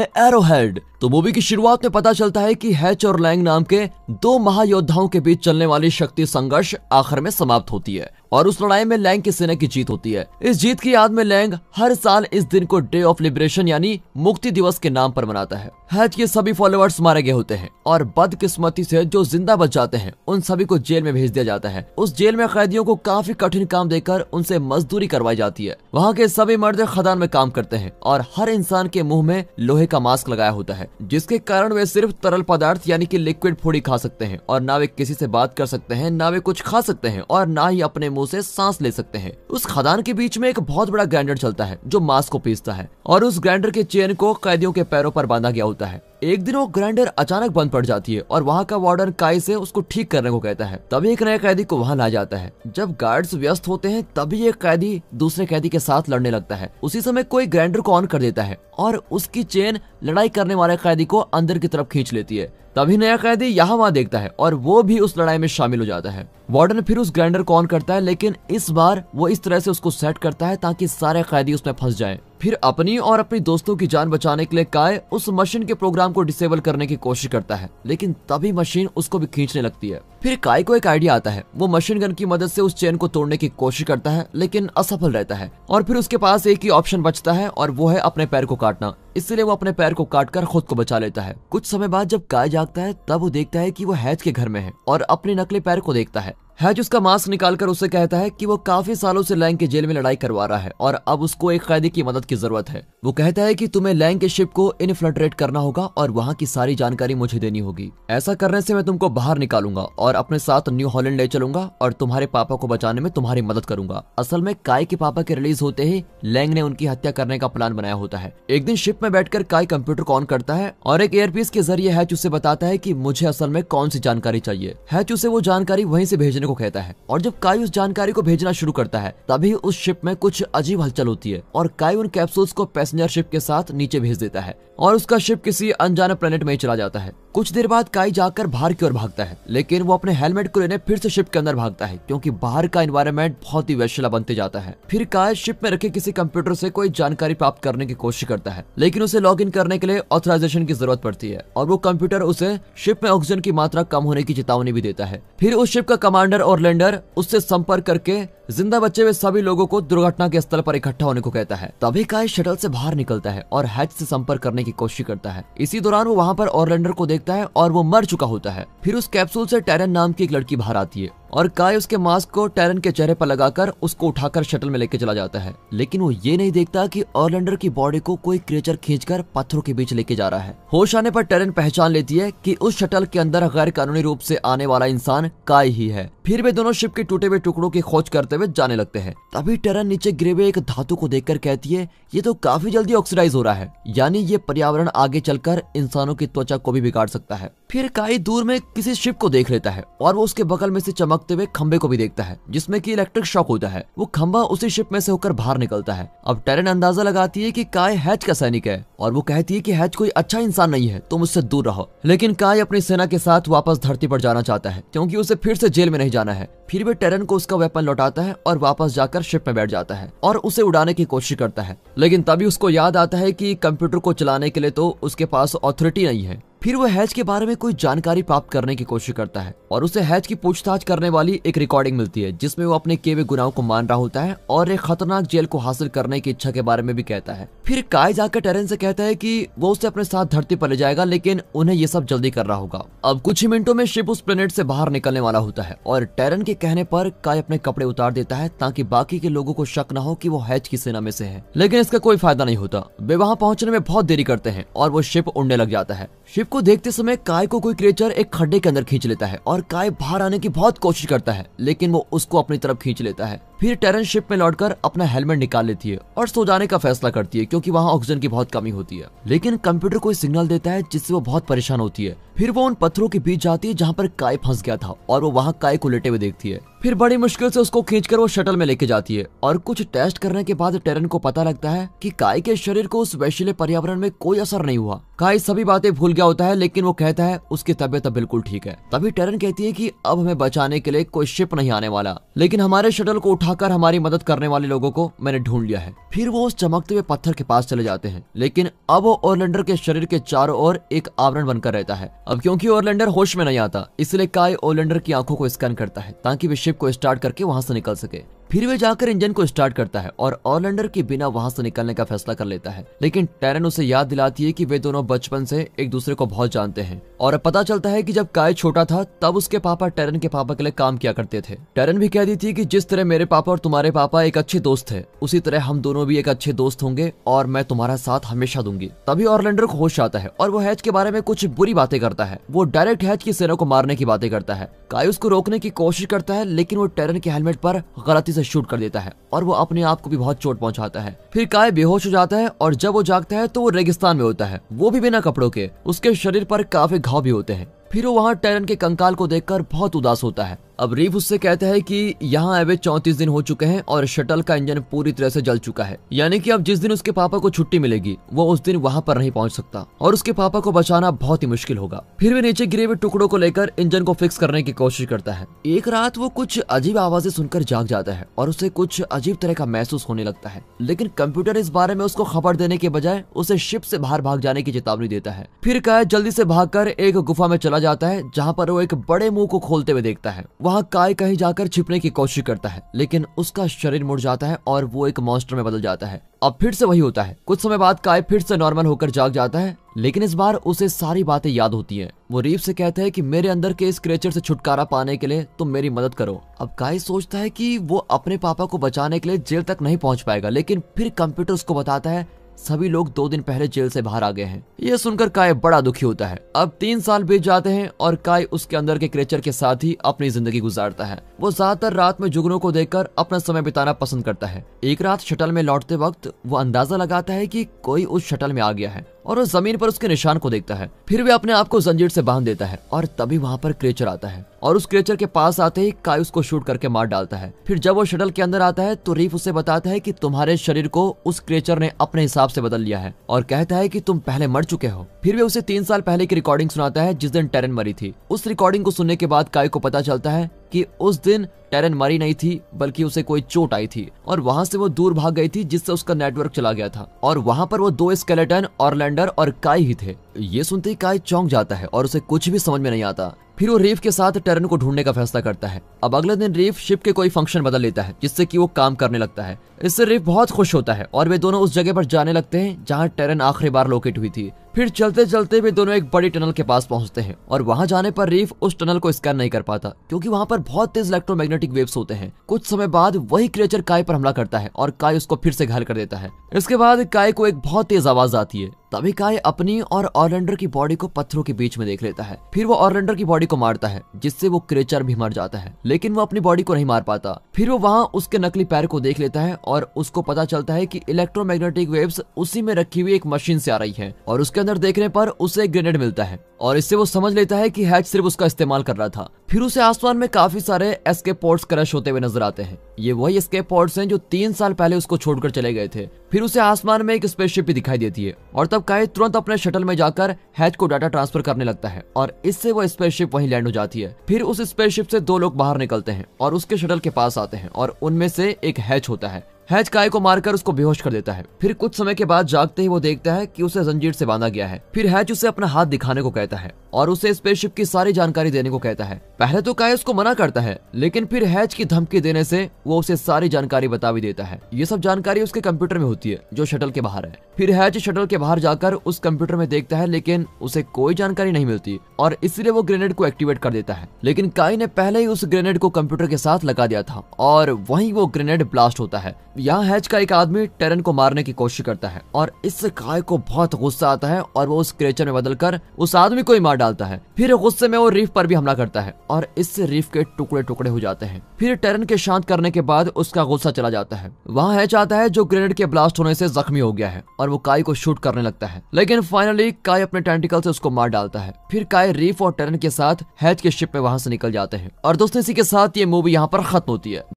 Arrowhead. तो movie की शुरुआत में पता चलता है कि हैच और लैंग नाम के दो महायोद्धाओं के बीच चलने वाली शक्ति संघर्ष आखिर में समाप्त होती है और उस लड़ाई में लैंग की सेना की जीत होती है। इस जीत की याद में लैंग हर साल इस दिन को डे ऑफ लिबरेशन यानी मुक्ति दिवस के नाम पर मनाता है। हैच के सभी फॉलोअर्स मारे गए होते हैं और बदकिस्मती से जो जिंदा बच जाते हैं उन सभी को जेल में भेज दिया जाता है। उस जेल में कैदियों को काफी कठिन काम देकर उनसे मजदूरी करवाई जाती है। वहाँ के सभी मर्द खदान में काम करते हैं और हर इंसान के मुंह में लोहे का मास्क लगाया होता है, जिसके कारण वे सिर्फ तरल पदार्थ यानी कि लिक्विड फूड ही खा सकते हैं और ना वे किसी से बात कर सकते हैं, ना वे कुछ खा सकते हैं और ना ही अपने मुंह से सांस ले सकते हैं। उस खदान के बीच में एक बहुत बड़ा ग्राइंडर चलता है जो मांस को पीसता है और उस ग्राइंडर के चेन को कैदियों के पैरों पर बांधा गया होता है। एक दिन वो ग्राइंडर अचानक बंद पड़ जाती है और वहाँ का वार्डन काई से उसको ठीक करने को कहता है। तभी एक नए कैदी को वहाँ लाया जाता है। जब गार्ड्स व्यस्त होते हैं तभी एक कैदी दूसरे कैदी के साथ लड़ने लगता है। उसी समय कोई ग्राइंडर को ऑन कर देता है और उसकी चेन लड़ाई करने वाले कैदी को अंदर की तरफ खींच लेती है। तभी नया कैदी यहाँ वहाँ देखता है और वो भी उस लड़ाई में शामिल हो जाता है। वार्डन फिर उस ग्राइंडर को ऑन करता है, लेकिन इस बार वो इस तरह से उसको सेट करता है ताकि सारे कैदी उसमें फंस जाएं। फिर अपनी और अपनी दोस्तों की जान बचाने के लिए काय उस मशीन के प्रोग्राम को डिसेबल करने की कोशिश करता है, लेकिन तभी मशीन उसको भी खींचने लगती है। फिर काय को एक आइडिया आता है। वो मशीन गन की मदद से उस चेन को तोड़ने की कोशिश करता है, लेकिन असफल रहता है और फिर उसके पास एक ही ऑप्शन बचता है और वो है अपने पैर को काटना। इसलिए वो अपने पैर को काटकर खुद को बचा लेता है। कुछ समय बाद जब काय जागता है तब वो देखता है कि वो हैच के घर में है और अपने नकली पैर को देखता है। हैच उसका मास्क निकालकर उससे कहता है कि वो काफी सालों से लैंग के जेल में लड़ाई करवा रहा है और अब उसको एक कैदी की मदद की जरूरत है। वो कहता है कि तुम्हें लैंग के शिप को इन्फिल्ट्रेट करना होगा और वहाँ की सारी जानकारी मुझे देनी होगी। ऐसा करने से मैं तुमको बाहर निकालूंगा और अपने साथ न्यू हॉलैंड ले चलूंगा और तुम्हारे पापा को बचाने में तुम्हारी मदद करूंगा। असल में काय के पापा के रिलीज होते ही लैंग ने उनकी हत्या करने का प्लान बनाया होता है। एक दिन शिप में बैठकर काय कंप्यूटर को ऑन करता है और एक एयरपीस के जरिए हैच उसे बताता है कि मुझे असल में कौन सी जानकारी चाहिए। हैच उसे वो जानकारी वहीं से भेजने को कहता है और जब काय उस जानकारी को भेजना शुरू करता है तभी उस शिप में कुछ अजीब हलचल होती है और काय उन कैप्सूल्स को पैसेंजर शिप के साथ नीचे भेज देता है और उसका शिप किसी अनजाने प्लेनेट में चला जाता है। कुछ देर बाद काय जाकर बाहर की ओर भागता है, लेकिन वो अपने हेलमेट को लेने फिर से शिप के अंदर भागता है क्योंकि बाहर का एनवायरनमेंट बहुत ही वैश्विला बनते जाता है। फिर काय शिप में रखे किसी कंप्यूटर से कोई जानकारी प्राप्त करने की कोशिश करता है, लेकिन उसे लॉग इन करने के लिए ऑथराइजेशन की जरूरत पड़ती है और वो कंप्यूटर उसे शिप में ऑक्सीजन की मात्रा कम होने की चेतावनी भी देता है। फिर उस शिप का कमांडर और लैंडर उससे संपर्क करके जिंदा बचे हुए सभी लोगों को दुर्घटना के स्थल पर इकट्ठा होने को कहता है। तभी काय शटल से बाहर निकलता है और हैच से संपर्क करने की कोशिश करता है। इसी दौरान वो वहाँ पर ऑरलैंडर को देखता है और वो मर चुका होता है। फिर उस कैप्सूल से टैरन नाम की एक लड़की बाहर आती है और काय उसके मास्क को टैरन के चेहरे पर लगाकर उसको उठाकर शटल में लेके चला जाता है, लेकिन वो ये नहीं देखता कि ऑरलैंडर की बॉडी को कोई क्रिएचर खींचकर पत्थरों के बीच लेके जा रहा है। होश आने पर टैरन पहचान लेती है कि उस शटल के अंदर गैर कानूनी रूप से आने वाला इंसान काय ही है। फिर वे दोनों शिप के टूटे हुए टुकड़ों की खोज करते हुए जाने लगते हैं। तभी टैरन नीचे गिरे हुए एक धातु को देखकर कहती है, ये तो काफी जल्दी ऑक्सीडाइज हो रहा है, यानी ये पर्यावरण आगे चलकर इंसानों की त्वचा को भी बिगाड़ सकता है। फिर काय दूर में किसी शिप को देख लेता है और वो उसके बगल में से चमकते हुए खंबे को भी देखता है जिसमें कि इलेक्ट्रिक शॉक होता है। वो खंबा उसी शिप में से होकर बाहर निकलता है। अब टैरन अंदाजा लगाती है कि काय हैच का सैनिक है और वो कहती है कि हैच कोई अच्छा इंसान नहीं है, तुम उससे दूर रहो। लेकिन काय अपनी सेना के साथ वापस धरती पर जाना चाहता है क्योंकि उसे फिर से जेल में नहीं जाना है। फिर वे टैरन को उसका वेपन लौटाता है और वापस जाकर शिप में बैठ जाता है और उसे उड़ाने की कोशिश करता है, लेकिन तभी उसको याद आता है कि कंप्यूटर को चलाने के लिए तो उसके पास अथॉरिटी नहीं है। फिर वो हैच के बारे में कोई जानकारी प्राप्त करने की कोशिश करता है और उसे हैच की पूछताछ करने वाली एक रिकॉर्डिंग मिलती है जिसमें वो अपने किए हुए गुनाहों को मान रहा होता है और एक खतरनाक जेल को हासिल करने की इच्छा के बारे में भी कहता है। फिर काय जाकर टैरन से कहता है कि वो उसे अपने साथ धरती पर ले जाएगा, लेकिन उन्हें ये सब जल्दी करना होगा। अब कुछ ही मिनटों में शिप उस प्लेनेट से बाहर निकलने वाला होता है और टैरन के कहने पर काय अपने कपड़े उतार देता है ताकि बाकी के लोगों को शक न हो कि वो हैच की सेना में से है, लेकिन इसका कोई फायदा नहीं होता। वे वहाँ पहुंचने में बहुत देरी करते हैं और वो शिप उड़ने लग जाता है। शिप को देखते समय काय को कोई क्रिएचर एक खड्डे के अंदर खींच लेता है और काय बाहर आने की बहुत कोशिश करता है, लेकिन वो उसको अपनी तरफ खींच लेता है। फिर टैरन शिप में लौटकर अपना हेलमेट निकाल लेती है और सो जाने का फैसला करती है क्योंकि वहाँ ऑक्सीजन की बहुत कमी होती है, लेकिन कंप्यूटर कोई सिग्नल देता है जिससे वो बहुत परेशान होती है। फिर वो उन पत्थरों के बीच जाती है जहाँ पर काय फंस गया था और वो वहाँ काय को लेटे हुए देखती है। फिर बड़ी मुश्किल से उसको खींचकर वो शटल में लेके जाती है और कुछ टेस्ट करने के बाद टैरन को पता लगता है कि काय के शरीर को उस वैश्विले पर्यावरण में कोई असर नहीं हुआ। काय सभी बातें भूल गया होता है, लेकिन वो कहता है उसकी तबीयत अब बिल्कुल ठीक है। तभी टैरन कहती है कि अब हमें बचाने के लिए कोई शिप नहीं आने वाला, लेकिन हमारे शटल को उठा दिखाकर हमारी मदद करने वाले लोगों को मैंने ढूंढ लिया है। फिर वो उस चमकते हुए पत्थर के पास चले जाते हैं, लेकिन अब वो ओरलैंडर के शरीर के चारों ओर एक आवरण बनकर रहता है। अब क्योंकि ओरलैंडर होश में नहीं आता, इसलिए काई ओरलैंडर की आंखों को स्कैन करता है ताकि वे शिप को स्टार्ट करके वहां से निकल सके। फिर वे जाकर इंजन को स्टार्ट करता है और ओरलैंडर के बिना वहां से निकलने का फैसला कर लेता है। लेकिन टैरन उसे याद दिलाती है कि वे दोनों बचपन से एक दूसरे को बहुत जानते हैं और पता चलता है कि जब काई छोटा था तब उसके पापा टैरन के पापा के लिए काम किया करते थे। टैरन भी कह दी थी कि जिस तरह मेरे पापा और तुम्हारे पापा एक अच्छे दोस्त थे, उसी तरह हम दोनों भी एक अच्छे दोस्त होंगे और मैं तुम्हारा साथ हमेशा दूंगी। तभी ओरलैंडर को होश आता है और वो हैच के बारे में कुछ बुरी बातें करता है। वो डायरेक्ट हैच की सेना को मारने की बातें करता है। काई उसको रोकने की कोशिश करता है, लेकिन वो टैरन के हेलमेट पर गलती से शूट कर देता है और वो अपने आप को भी बहुत चोट पहुंचाता है। फिर काई बेहोश हो जाता है और जब वो जागता है तो वो रेगिस्तान में होता है, वो भी बिना कपड़ों के। उसके शरीर पर काफी घाव भी होते हैं। फिर वो वहाँ टैरन के कंकाल को देखकर बहुत उदास होता है। अब रीफ उससे कहता है कि यहाँ आए 34 दिन हो चुके हैं और शटल का इंजन पूरी तरह से जल चुका है, यानी कि अब जिस दिन उसके पापा को छुट्टी मिलेगी वो उस दिन वहाँ पर नहीं पहुँच सकता और उसके पापा को बचाना बहुत ही मुश्किल होगा। फिर वे नीचे गिरे हुए टुकड़ों को लेकर इंजन को फिक्स करने की कोशिश करता है। एक रात वो कुछ अजीब आवाजें सुनकर जाग जाता है और उसे कुछ अजीब तरह का महसूस होने लगता है, लेकिन कंप्यूटर इस बारे में उसको खबर देने के बजाय उसे शिप से बाहर भाग जाने की चेतावनी देता है। फिर काई जल्दी से भागकर एक गुफा में चला जाता है जहाँ पर वो एक बड़े मुंह को खोलते हुए देखता है। वहाँ काई कहीं जाकर छिपने की कोशिश करता है, लेकिन उसका शरीर मुड़ जाता है और वो एक मॉन्स्टर में बदल जाता है। अब फिर से वही होता है। कुछ समय बाद काई फिर से नॉर्मल होकर जाग जाता है, लेकिन इस बार उसे सारी बातें याद होती हैं। वो रीफ से कहता है कि मेरे अंदर के इस क्रिएचर से छुटकारा पाने के लिए तुम मेरी मदद करो। अब काई सोचता है कि वो अपने पापा को बचाने के लिए जेल तक नहीं पहुंच पाएगा, लेकिन फिर कंप्यूटर उसको बताता है सभी लोग 2 दिन पहले जेल से बाहर आ गए हैं। यह सुनकर काई बड़ा दुखी होता है। अब 3 साल बीत जाते हैं और काई उसके अंदर के क्रिएचर के साथ ही अपनी जिंदगी गुजारता है। वो ज्यादातर रात में जुगनू को देखकर अपना समय बिताना पसंद करता है। एक रात शटल में लौटते वक्त वो अंदाजा लगाता है कि कोई उस शटल में आ गया है और वो जमीन पर उसके निशान को देखता है। फिर वे अपने आप को जंजीर से बांध देता है और तभी वहाँ पर क्रिएचर आता है और उस क्रिएचर के पास आते ही काई उसको शूट करके मार डालता है। फिर जब वो शटल के अंदर आता है तो रीफ उसे बताता है कि तुम्हारे शरीर को उस क्रिएचर ने अपने हिसाब से बदल लिया है और कहता है कि तुम पहले मर चुके हो। फिर वे उसे 3 साल पहले की रिकॉर्डिंग सुनाता है जिस दिन टैरन मरी थी। उस रिकॉर्डिंग को सुनने के बाद काई को पता चलता है कि उस दिन टैरन मरी नहीं थी, बल्कि उसे कोई चोट आई थी और वहां से वो दूर भाग गई थी, जिससे उसका नेटवर्क चला गया था और वहां पर वो 2 स्केलेटन ओरलैंडर और काई ही थे। ये सुनते ही काई चौंक जाता है और उसे कुछ भी समझ में नहीं आता। फिर वो रीफ के साथ टैरन को ढूंढने का फैसला करता है। अब अगले दिन रीफ शिप के कोई फंक्शन बदल लेता है जिससे कि वो काम करने लगता है। इससे रीफ बहुत खुश होता है और वे दोनों उस जगह पर जाने लगते हैं जहाँ टैरन आखिरी बार लोकेट हुई थी। फिर चलते चलते वे दोनों एक बड़ी टनल के पास पहुंचते हैं और वहां जाने पर रीफ उस टनल को स्कैन नहीं कर पाता क्योंकि वहां पर बहुत तेज इलेक्ट्रोमैग्नेटिक वेव्स होते हैं। कुछ समय बाद वही क्रिएचर काई पर हमला करता है और काई उसको फिर से घायल कर देता है। इसके बाद काई को एक बहुत तेज आवाज आती है। तभी काई अपनी और ओरलैंडर की बॉडी को पत्थरों के बीच में देख लेता है। फिर वो ओरलैंडर की बॉडी को मारता है जिससे वो क्रिएचर भी मर जाता है, लेकिन वो अपनी बॉडी को नहीं मार पाता। फिर वो वहाँ उसके नकली पैर को देख लेता है और उसको पता चलता है कि इलेक्ट्रोमैग्नेटिक वेव्स उसी में रखी हुई एक मशीन से आ रही है और उसके अंदर देखने पर उसे एक ग्रेनेड मिलता है और इससे वो समझ लेता है कि हैच सिर्फ उसका इस्तेमाल कर रहा था। फिर उसे आसमान में काफी सारे एस्केप पॉड्स क्रैश होते हुए नजर आते हैं। ये वही एस्केप पॉड्स हैं जो 3 साल पहले उसको छोड़कर चले गए थे। फिर उसे आसमान में एक स्पेसशिप भी दिखाई देती है और तब काई तुरंत अपने शटल में जाकर हैच को डाटा ट्रांसफर करने लगता है और इससे वो स्पेसशिप वहीं लैंड हो जाती है। फिर उस स्पेसशिप से 2 लोग बाहर निकलते हैं और उसके शटल के पास आते हैं और उनमें से एक हैच होता है। हैच काई को मारकर उसको बेहोश कर देता है। फिर कुछ समय के बाद जागते ही वो देखता है कि उसे जंजीर से बांधा गया है। फिर हैच उसे अपना हाथ दिखाने को कहता है और उसे स्पेसशिप की सारी जानकारी देने को कहता है। पहले तो काई उसको मना करता है, लेकिन फिर हैच की धमकी देने से वो उसे सारी जानकारी बता भी देता है। ये सब जानकारी उसके कंप्यूटर में होती है जो शटल के बाहर है। फिर हैच शटल के बाहर जाकर उस कंप्यूटर में देखता है, लेकिन उसे कोई जानकारी नहीं मिलती और इसलिए वो ग्रेनेड को एक्टिवेट कर देता है। लेकिन काई ने पहले ही उस ग्रेनेड को कंप्यूटर के साथ लगा दिया था और वहीं वो ग्रेनेड ब्लास्ट होता है। यहाँ हैच का एक आदमी टैरन को मारने की कोशिश करता है और इससे काई को बहुत गुस्सा आता है और वो उस क्रिएचर में बदलकर उस आदमी को ही मार डालता है। फिर गुस्से में वो रीफ पर भी हमला करता है और इससे रीफ के टुकड़े टुकड़े हो जाते हैं। फिर टैरन के शांत करने के बाद उसका गुस्सा चला जाता है। वहाँ हैच आता है जो ग्रेनेड के ब्लास्ट होने से जख्मी हो गया है और वो काई को शूट करने लगता है, लेकिन फाइनली काई अपने टेंटिकल से उसको मार डालता है। फिर काई रीफ और टैरन के साथ हैच के शिप में वहां से निकल जाते हैं। और दोस्तों, इसी के साथ ये मूवी यहाँ पर खत्म होती है।